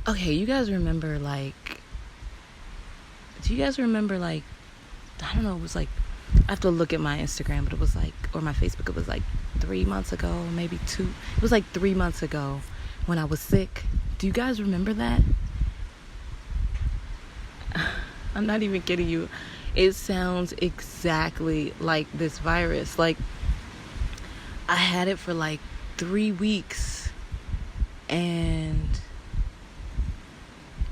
Okay, you guys remember do you guys remember I don't know, it was I have to look at my Instagram, but it was or my Facebook, it was 3 months ago, maybe two. It was 3 months ago when I was sick. Do you guys remember that? I'm not even kidding you. It sounds exactly like this virus. I had it for 3 weeks, and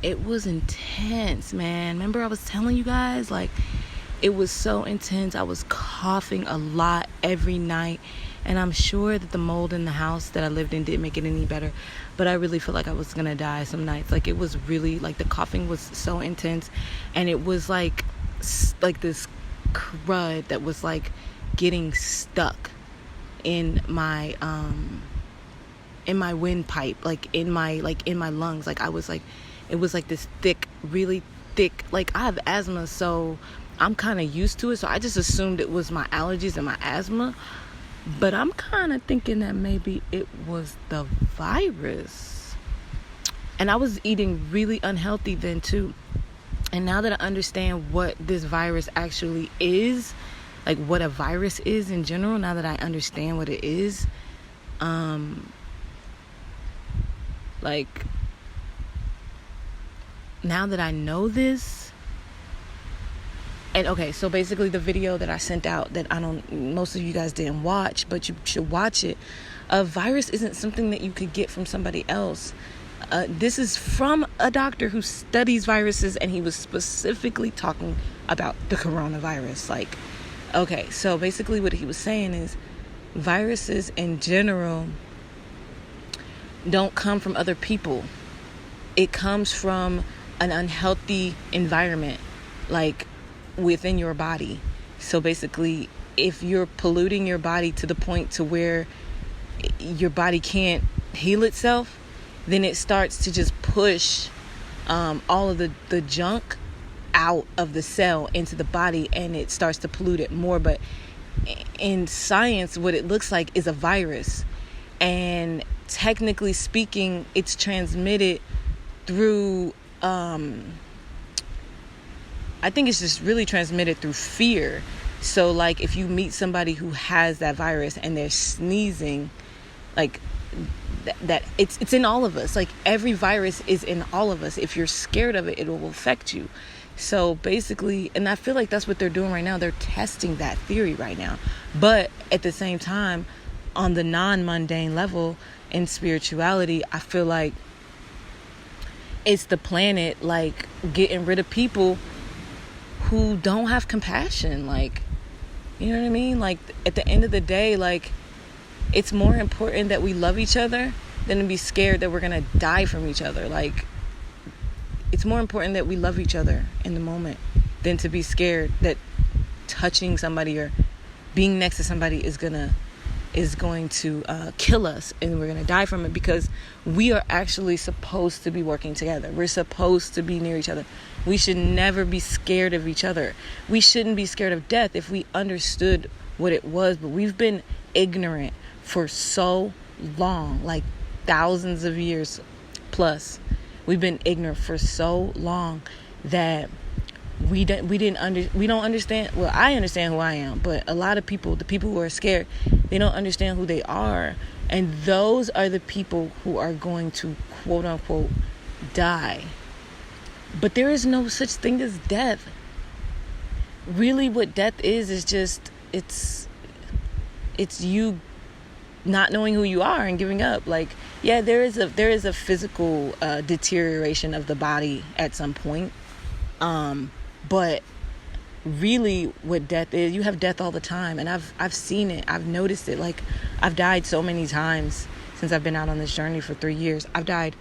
it was intense, man. Remember I was telling you guys, it was so intense. I was coughing a lot every night, and I'm sure that the mold in the house that I lived in didn't make it any better, but I really felt like I was gonna die some nights. It was really the coughing was so intense, and it was this crud that was getting stuck in my windpipe, in my lungs. It was this thick, really thick. I have asthma, so I'm kind of used to it, so I just assumed it was my allergies and my asthma. But I'm kind of thinking that maybe it was the virus. And I was eating really unhealthy then too. And now that I understand what this virus actually is, what a virus is in general, now that I understand what it is, now that I know this. And okay, so basically the video that I sent out that most of you guys didn't watch, but you should watch it. A virus isn't something that you could get from somebody else. This is from a doctor who studies viruses, and he was specifically talking about the coronavirus. Okay, so basically what he was saying is viruses in general don't come from other people. It comes from an unhealthy environment, within your body. So basically, if you're polluting your body to the point to where your body can't heal itself, then it starts to just push all of the junk out of the cell into the body, and it starts to pollute it more. But in science, what it looks like is a virus, and technically speaking, it's transmitted through I think it's just really transmitted through fear. So if you meet somebody who has that virus and they're sneezing, that it's in all of us. Every virus is in all of us. If you're scared of it, it will affect you. So basically, and I feel like that's what they're doing right now. They're testing that theory right now. But at the same time, on the non-mundane level in spirituality, I feel like it's the planet getting rid of people who don't have compassion. You know what I mean? At the end of the day, it's more important that we love each other than to be scared that we're gonna die from each other. It's more important that we love each other in the moment than to be scared that touching somebody or being next to somebody is going to kill us and we're going to die from it, because we are actually supposed to be working together. We're supposed to be near each other. We should never be scared of each other. We shouldn't be scared of death if we understood what it was, but we've been ignorant for so long, thousands of years plus. We've been ignorant for so long that we don't understand. Well, I understand who I am, but a lot of people, the people who are scared, they don't understand who they are. And those are the people who are going to, quote unquote, die. But there is no such thing as death. Really, what death is just, it's you not knowing who you are and giving up. Yeah, there is a physical deterioration of the body at some point. But really what death is, you have death all the time. And I've seen it. I've noticed it. I've died so many times since I've been out on this journey for 3 years. I've died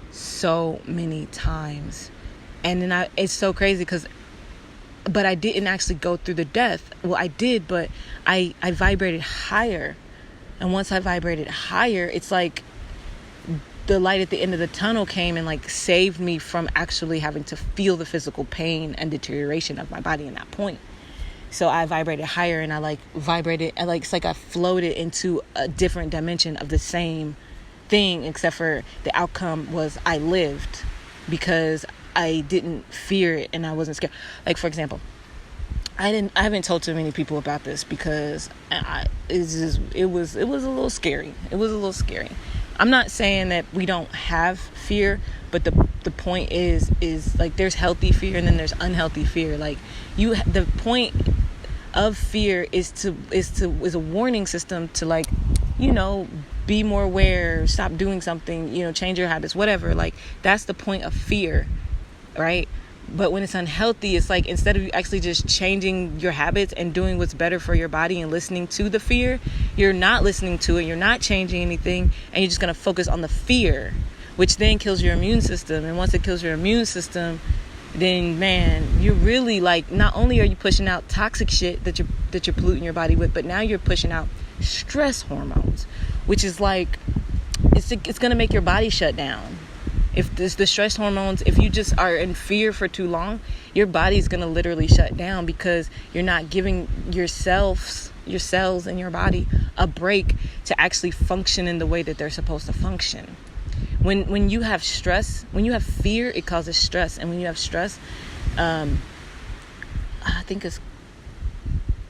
so many times. And then it's so crazy but I didn't actually go through the death. Well, I did, but I vibrated higher. And once I vibrated higher, it's the light at the end of the tunnel came and saved me from actually having to feel the physical pain and deterioration of my body in that point. So I vibrated higher, and I vibrated, and it's I floated into a different dimension of the same thing, except for the outcome was I lived. because I didn't fear it and I wasn't scared. Like, for example, I haven't told too many people about this because it was a little scary. It was a little scary. I'm not saying that we don't have fear, but the point is like there's healthy fear and then there's unhealthy fear. Like the point of fear is a warning system to, like, be more aware, stop doing something, change your habits, whatever. Like, that's the point of fear, right? But when it's unhealthy, it's like instead of actually just changing your habits and doing what's better for your body and listening to the fear, you're not listening to it, you're not changing anything, and you're just going to focus on the fear, which then kills your immune system. And once it kills your immune system, then, man, you're really, like, not only are you pushing out toxic shit that you're polluting your body with, but now you're pushing out stress hormones, which is like, it's going to make your body shut down. If the stress hormones, if you just are in fear for too long, your body's going to literally shut down because you're not giving your cells in your body a break to actually function in the way that they're supposed to function. When you have stress, when you have fear, it causes stress. And when you have stress, I think it's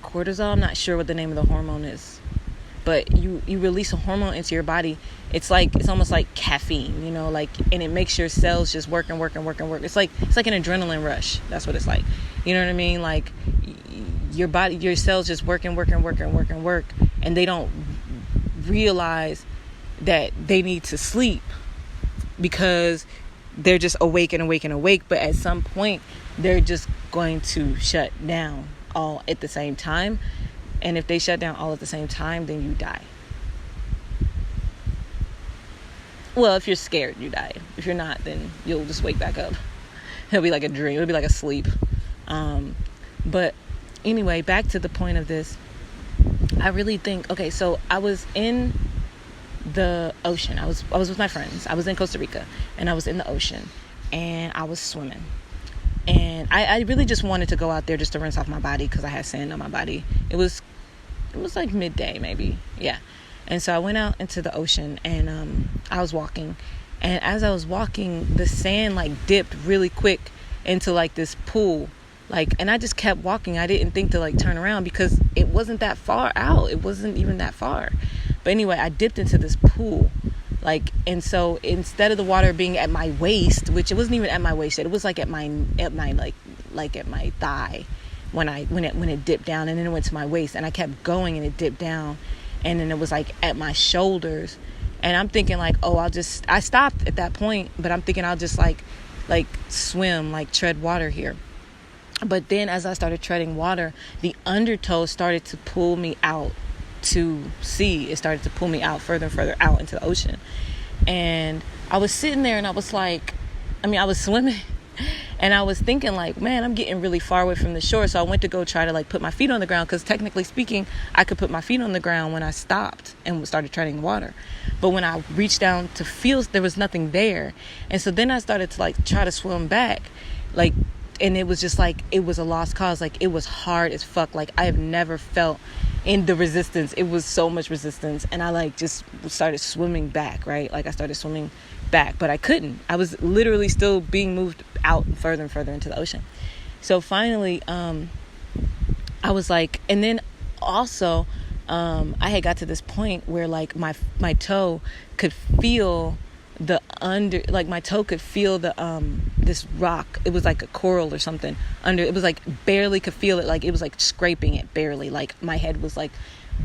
cortisol. I'm not sure what the name of the hormone is. But you release a hormone into your body. It's almost like caffeine, like, and it makes your cells just work. It's like an adrenaline rush. That's what it's like. You know what I mean? Like, your cells just work, and they don't realize that they need to sleep because they're just awake. But at some point, they're just going to shut down all at the same time. And if they shut down all at the same time, then you die. Well, if you're scared, you die. If you're not, then you'll just wake back up. It'll be like a dream. It'll be like a sleep. But anyway, back to the point of this. I really think, okay, so I was in the ocean. I was with my friends. I was in Costa Rica, and I was in the ocean, and I was swimming. And I really just wanted to go out there just to rinse off my body because I had sand on my body. It was like midday, maybe. Yeah. And so I went out into the ocean, and I was walking. And as I was walking, the sand, like, dipped really quick into, like, this pool. Like, and I just kept walking. I didn't think to, like, turn around because it wasn't that far out. It wasn't even that far. But anyway, I dipped into this pool. Like, and so instead of the water being at my waist, which it wasn't even at my waist yet, it was like at my like at my thigh when it dipped down, and then it went to my waist, and I kept going, and it dipped down, and then it was like at my shoulders, and I'm thinking like, I stopped at that point, but I'm thinking I'll just like swim, like tread water here. But then as I started treading water, the undertow started to pull me out to sea. It started to pull me out further and further out into the ocean. And I was sitting there, and I was like, I was swimming, and I was thinking like, man, I'm getting really far away from the shore. So I went to go try to, like, put my feet on the ground, because technically speaking, I could put my feet on the ground when I stopped and started treading water. But when I reached down to feel, there was nothing there. And so then I started to, like, try to swim back, like, and it was just like, it was a lost cause. Like, it was hard as fuck. Like, I have never felt in the resistance. It was so much resistance. And I, like, just started swimming back, right? Like, I started swimming back, but I couldn't. I was literally still being moved out further and further into the ocean. So finally, I was like, and then also, I had got to this point where, like, my toe could feel my toe could feel this rock. It was like a coral or something under. It was like barely could feel it. Like, it was like scraping it barely. Like, my head was like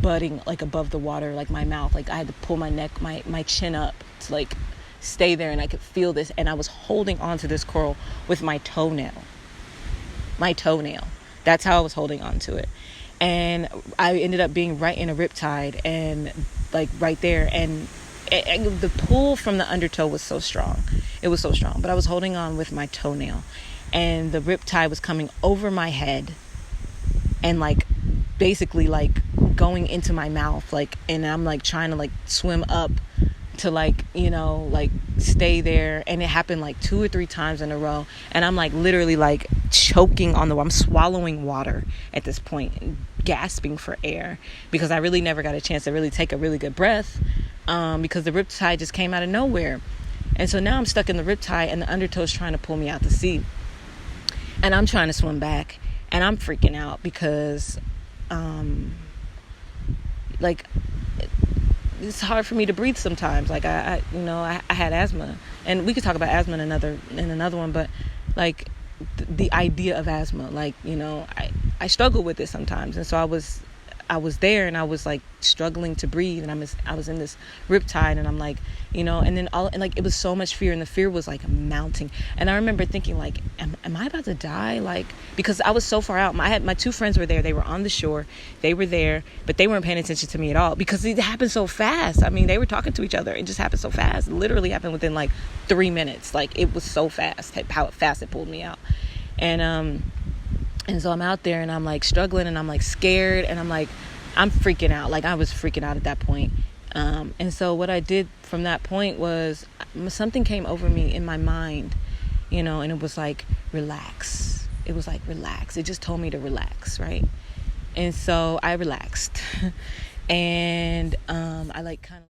butting like above the water, like my mouth. Like, I had to pull my neck, my chin up to, like, stay there, and I could feel this. And I was holding on to this coral with my toenail. That's how I was holding on to it. And I ended up being right in a riptide, and like right there. And the pull from the undertow was so strong. It was so strong. But I was holding on with my toenail, and the riptide was coming over my head and, like, basically, like, going into my mouth. Like, and I'm, like, trying to, like, swim up to, like, like, stay there. And it happened like 2 or 3 times in a row. And I'm, like, literally, like, choking on I'm swallowing water at this point and gasping for air, because I really never got a chance to really take a really good breath. Because the riptide just came out of nowhere. And so now I'm stuck in the riptide, and the undertow's trying to pull me out to sea. And I'm trying to swim back, and I'm freaking out because, like, it's hard for me to breathe sometimes. Like, I had asthma, and we could talk about asthma in another one, but like the idea of asthma, like, I struggle with it sometimes. And so I was there, and I was like struggling to breathe, and I was in this riptide, and I'm like, and then it was so much fear, and the fear was like mounting. And I remember thinking, like, am I about to die? Like, because I was so far out. I had my two friends were there. They were on the shore. They were there, but they weren't paying attention to me at all because it happened so fast. I mean, they were talking to each other. It just happened so fast. It literally happened within like 3 minutes. Like, it was so fast how fast it pulled me out. And so I'm out there, and I'm like struggling, and I'm like scared, and I'm freaking out. Like, I was freaking out at that point. And so what I did from that point was something came over me in my mind, and it was like, relax. It was like, relax. It just told me to relax, right? And so I relaxed. And I like kind of